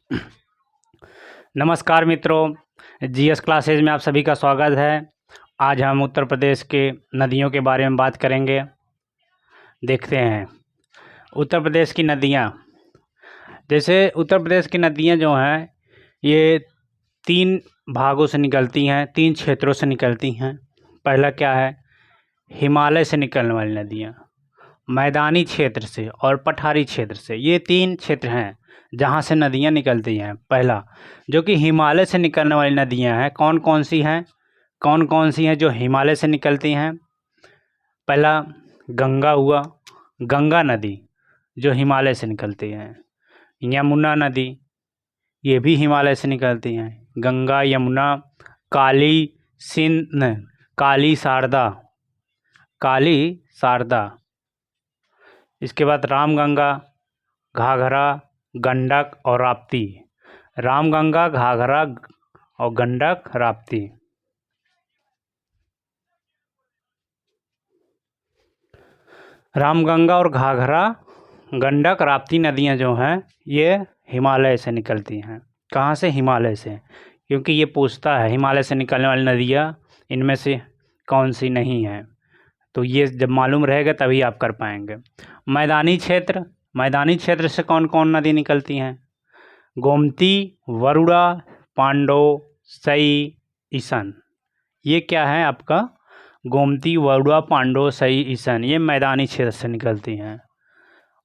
नमस्कार मित्रों, GS classes में आप सभी का स्वागत है। आज हम उत्तर प्रदेश के नदियों के बारे में बात करेंगे। देखते हैं उत्तर प्रदेश की नदियाँ। जैसे उत्तर प्रदेश की नदियाँ जो हैं ये 3 भागों से निकलती हैं, 3 क्षेत्रों से निकलती हैं। पहला क्या है, हिमालय से निकलने वाली नदियाँ, मैदानी क्षेत्र से और पठारी क्षेत्र से। ये 3 क्षेत्र हैं जहाँ से नदियाँ निकलती हैं। पहला जो कि हिमालय से निकलने वाली नदियाँ हैं, कौन कौन सी हैं? कौन कौन सी हैं जो हिमालय से निकलती हैं? पहला गंगा हुआ, गंगा नदी जो हिमालय से निकलती है। यमुना नदी, ये भी हिमालय से निकलती हैं। गंगा, यमुना, काली, सिंध, काली शारदा। इसके बाद रामगंगा, घाघरा, गंडक और राप्ती। रामगंगा, घाघरा और गंडक, राप्ती। रामगंगा और घाघरा, गंडक, राप्ती नदियाँ जो हैं ये हिमालय से निकलती हैं। कहाँ से? हिमालय से, क्योंकि ये पूछता है हिमालय से निकलने वाली नदियाँ इनमें से कौन सी नहीं है। तो ये जब मालूम रहेगा तभी आप कर पाएंगे। मैदानी क्षेत्र से कौन कौन नदी निकलती हैं? गोमती, वरुणा, पांडव, सई, ईसन। ये क्या है आपका? गोमती, वरुणा, पांडव, सई, ईसन। ये मैदानी क्षेत्र से निकलती हैं।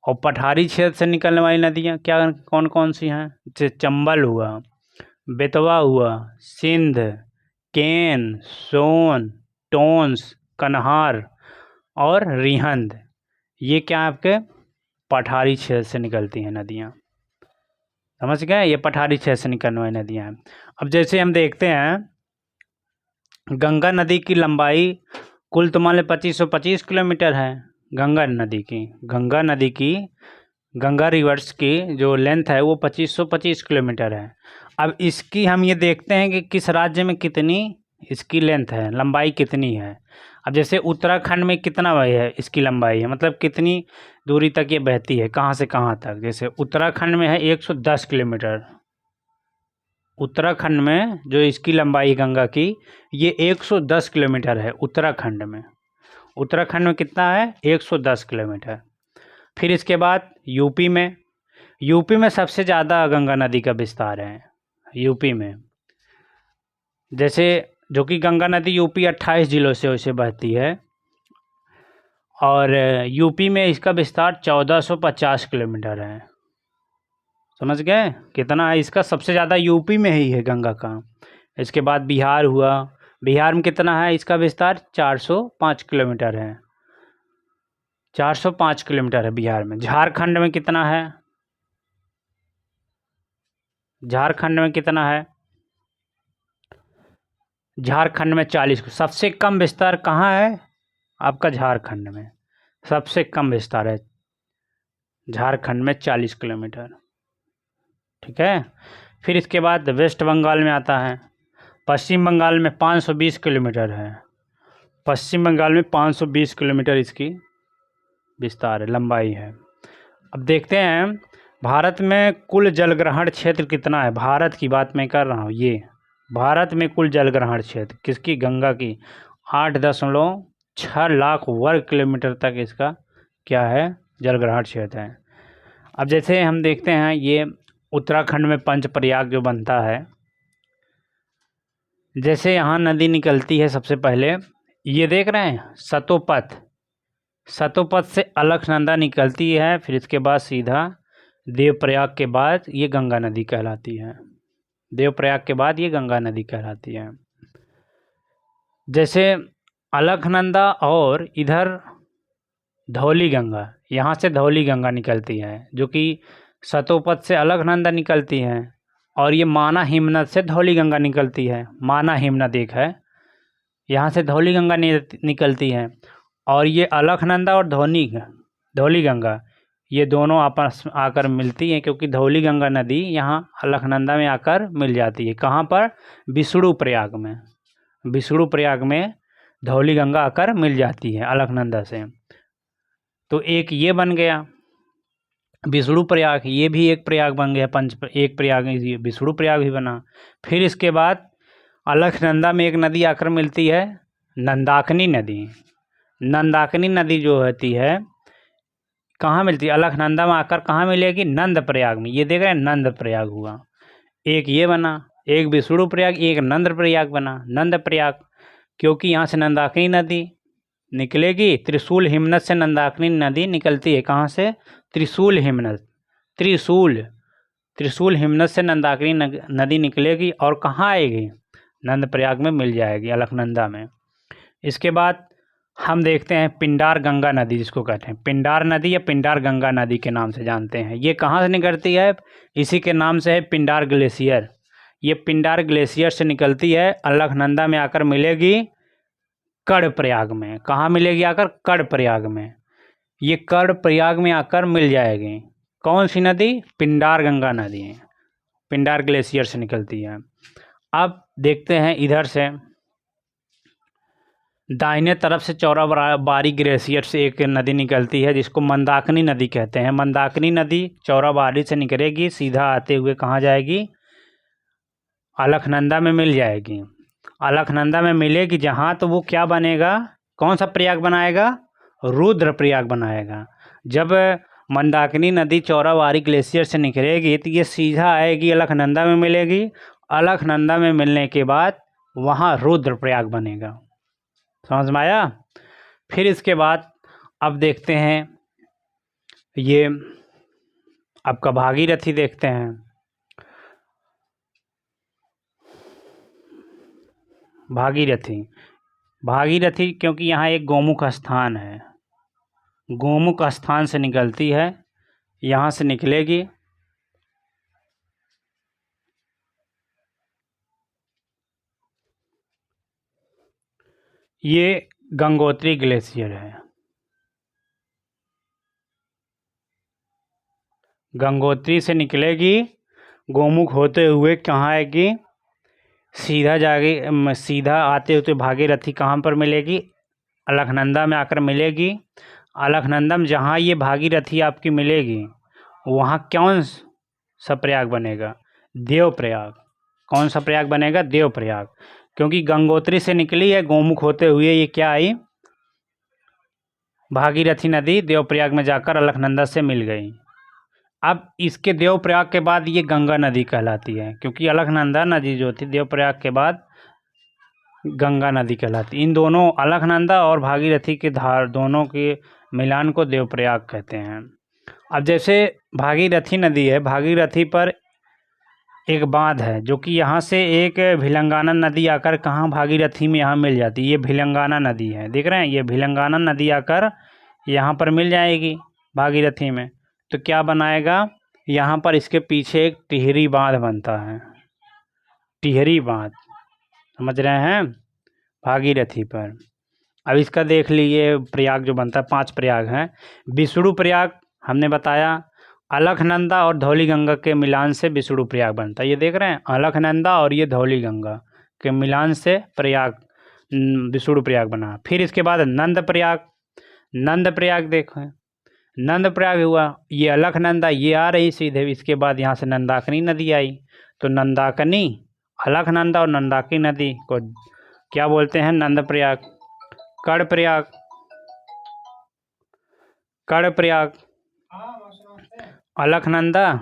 और पठारी क्षेत्र से निकलने वाली नदियाँ क्या कौन कौन सी हैं? जैसे चंबल हुआ, बेतवा हुआ, सिंध, केन, सोन, टोंस, कन्हार और रिहंद। ये क्या आपके पठारी क्षेत्र से निकलती हैं नदियाँ। समझ गए? ये पठारी क्षेत्र से निकलने वाली नदियाँ हैं। अब जैसे हम देखते हैं गंगा नदी की लंबाई कुल तो मान लें 2525 किलोमीटर है। गंगा नदी की गंगा रिवर्स की जो लेंथ है वो 2525 किलोमीटर है। अब इसकी हम ये देखते हैं कि किस राज्य में कितनी इसकी लेंथ है, लंबाई कितनी है। अब जैसे उत्तराखंड में कितना है इसकी लंबाई है, मतलब कितनी दूरी तक ये बहती है, कहाँ से कहाँ तक। जैसे उत्तराखंड में है 110 किलोमीटर। उत्तराखंड में जो इसकी लंबाई गंगा की ये 110 किलोमीटर है। उत्तराखंड में कितना है? 110 किलोमीटर। फिर इसके बाद यूपी में सबसे ज़्यादा गंगा नदी का विस्तार है यूपी में। जैसे जो कि गंगा नदी यूपी 28 जिलों से वैसे बहती है और यूपी में इसका विस्तार 1450 किलोमीटर है। समझ गए कितना है इसका? सबसे ज़्यादा यूपी में ही है गंगा का। इसके बाद बिहार हुआ, बिहार में कितना है इसका विस्तार? 405 किलोमीटर है। 405 किलोमीटर है बिहार में। झारखंड में कितना है? झारखंड में 40। सबसे कम विस्तार कहाँ है आपका? झारखंड में सबसे कम विस्तार है झारखंड में 40 किलोमीटर। ठीक है। फिर इसके बाद वेस्ट बंगाल में आता है। पश्चिम बंगाल में 520 किलोमीटर है। पश्चिम बंगाल में 520 किलोमीटर इसकी विस्तार है, लंबाई है। अब देखते हैं भारत में कुल जलग्रहण क्षेत्र कितना है। भारत की बात मैं कर रहा हूँ। ये भारत में कुल जलग्रहण क्षेत्र किसकी? गंगा की 8.6 लाख वर्ग किलोमीटर तक इसका क्या है? जलग्रहण क्षेत्र है। अब जैसे हम देखते हैं ये उत्तराखंड में पंचप्रयाग जो बनता है, जैसे यहाँ नदी निकलती है सबसे पहले, ये देख रहे हैं सतोपथ से अलकनंदा निकलती है। फिर इसके बाद सीधा देवप्रयाग के बाद ये गंगा नदी कहलाती है। देवप्रयाग के बाद ये गंगा नदी कहलाती है। जैसे अलकनंदा और इधर धौली गंगा, यहाँ से धौली गंगा निकलती है जो कि सतोपथ से अलकनंदा निकलती है। और ये माना हिमनद से धौली गंगा निकलती है। माना हिमनद एक है, यहाँ से धौली गंगा निकलती है। और ये अलकनंदा और धौली गंगा ये दोनों आपस आकर मिलती हैं, क्योंकि धौली गंगा नदी यहाँ अलकनंदा में आकर मिल जाती है। कहाँ पर? विष्णु प्रयाग में धौली गंगा आकर मिल जाती है अलकनंदा से। तो एक ये बन गया। विष्णु प्रयाग, ये भी एक प्रयाग बन गया, एक प्रयाग विष्णु प्रयाग भी बना। फिर इसके बाद अलकनंदा में एक नदी आकर मिलती है, नंदाकिनी नदी। नंदाकिनी नदी जो होती है कहाँ मिलती है? अलकनंदा में आकर कहाँ मिलेगी? नंद प्रयाग में। ये देख रहे हैं, नंद प्रयाग हुआ। एक ये बना, एक विष्णु प्रयाग, एक नंद प्रयाग बना। नंद प्रयाग क्योंकि यहाँ से नंदाकिनी नदी निकलेगी, त्रिशूल हिमनद से नंदाकिनी नदी निकलती है। कहाँ से? त्रिशूल हिमनद। त्रिशूल हिमनद से नंदाकिनी नदी निकलेगी और कहाँ आएगी? नंद प्रयाग में मिल जाएगी, अलकनंदा में। इसके बाद हम देखते हैं पिंडार गंगा नदी, जिसको कहते हैं पिंडार नदी या पिंडार गंगा नदी के नाम से जानते हैं। ये कहाँ से निकलती है? इसी के नाम से है पिंडार ग्लेशियर। ये पिंडार ग्लेशियर से निकलती है, अलकनंदा में आकर मिलेगी कर्णप्रयाग में। कहाँ मिलेगी आकर? कर्णप्रयाग में। ये कर्णप्रयाग में आकर मिल जाएगी। कौन सी नदी? पिंडार गंगा नदी, पिंडार ग्लेशियर से निकलती है। अब देखते हैं इधर से दाहिने तरफ से चौराबाड़ी ग्लेशियर से एक नदी निकलती है, जिसको मंदाकिनी नदी कहते हैं। मंदाकिनी नदी चौराबाड़ी से निकलेगी, सीधा आते हुए कहाँ जाएगी? अलकनंदा में मिल जाएगी। अलकनंदा में मिलेगी जहाँ, तो वो क्या बनेगा? कौन सा प्रयाग बनाएगा? रुद्रप्रयाग बनाएगा। जब मंदाकिनी नदी चौराबाड़ी ग्लेशियर से निकलेगी तो ये सीधा आएगी, अलकनंदा में मिलेगी। अलकनंदा में मिलने के बाद वहाँ रुद्रप्रयाग बनेगा। समझ में आया? फिर इसके बाद अब देखते हैं ये आपका भागीरथी देखते हैं। भागीरथी क्योंकि यहाँ एक गोमुख स्थान है, गोमुख स्थान से निकलती है, यहाँ से निकलेगी। ये गंगोत्री ग्लेशियर है। गंगोत्री से निकलेगी, गोमुख होते हुए कहाँ आएगी? सीधा आते होते भागीरथी कहाँ पर मिलेगी? अलकनंदा में आकर मिलेगी। अलकनंदा में जहाँ ये भागीरथी आपकी मिलेगी, वहाँ कौन सा प्रयाग बनेगा? देवप्रयाग। कौन सा प्रयाग बनेगा? देवप्रयाग। क्योंकि गंगोत्री से निकली है, गोमुख होते हुए ये क्या आई? भागीरथी नदी देवप्रयाग में जाकर अलकनंदा से मिल गई। अब इसके देवप्रयाग के बाद ये गंगा नदी कहलाती है, क्योंकि अलकनंदा नदी जो थी देवप्रयाग के बाद गंगा नदी कहलाती। इन दोनों अलकनंदा और भागीरथी के धार दोनों के मिलान को देवप्रयाग कहते हैं। अब जैसे भागीरथी नदी है, भागीरथी पर एक बांध है, जो कि यहाँ से एक भिलंगाना नदी आकर कहाँ? भागीरथी में यहाँ मिल जाती है। ये भिलंगाना नदी है, देख रहे हैं? ये भिलंगाना नदी आकर यहाँ पर मिल जाएगी भागीरथी में। तो क्या बनाएगा? यहाँ पर इसके पीछे एक टिहरी बांध बनता है, टिहरी बांध, समझ रहे हैं? भागीरथी पर। अब इसका देख लीजिए प्रयाग जो बनता है, 5 प्रयाग हैं। विष्णु प्रयाग हमने बताया, अलकनंदा और धौलीगंगा के मिलान से विष्णु प्रयाग बनता है। ये देख रहे हैं, अलकनंदा और ये धौलीगंगा के मिलान से प्रयाग विष्णु प्रयाग बना। फिर इसके बाद नंद प्रयाग देखो, नंद प्रयाग हुआ, ये अलकनंदा ये आ रही सीधे, इसके बाद यहाँ से नंदाकिनी नदी आई। तो नंदाकिनी, अलकनंदा और नंदाकिनी नदी को क्या बोलते हैं? नंद प्रयाग। कर्णप्रयाग, अलकनंदा,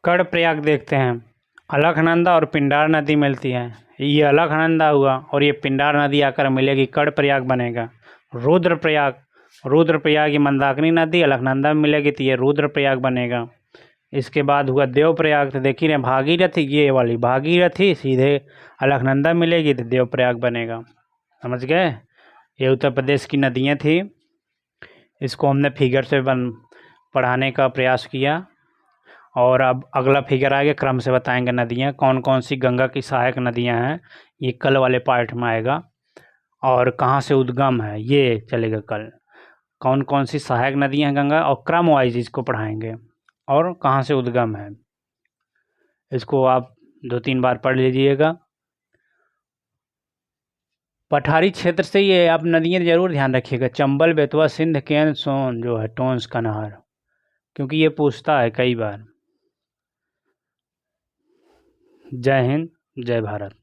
कर्णप्रयाग देखते हैं। अलकनंदा और पिंडार नदी मिलती है, ये अलकनंदा हुआ, और ये पिंडार नदी आकर मिलेगी, कर्णप्रयाग बनेगा। रुद्रप्रयाग ये मंदाकिनी नदी अलकनंदा में मिलेगी, तो ये रुद्रप्रयाग बनेगा। इसके बाद हुआ देवप्रयाग। तो देखिए भागीरथी, ये वाली भागीरथी सीधे अलकनंदा मिलेगी तो देवप्रयाग बनेगा। समझ गए? ये उत्तर प्रदेश की नदियाँ थी, इसको हमने फिगर से पढ़ाने का प्रयास किया। और अब अगला फिगर आगे क्रम से बताएंगे नदियाँ कौन कौन सी गंगा की सहायक नदियाँ हैं, ये कल वाले पार्ट में आएगा। और कहाँ से उद्गम है ये चलेगा कल, कौन कौन सी सहायक नदियाँ हैं गंगा, और क्रम वाइज इसको पढ़ाएंगे, और कहाँ से उद्गम है। इसको आप 2-3 बार पढ़ लीजिएगा। पठारी क्षेत्र से ये आप नदियाँ ज़रूर ध्यान रखिएगा, चंबल, बेतवा, सिंध, केन, सोन जो है टोंस का नहर, क्योंकि ये पूछता है कई बार। जय हिंद, जय भारत।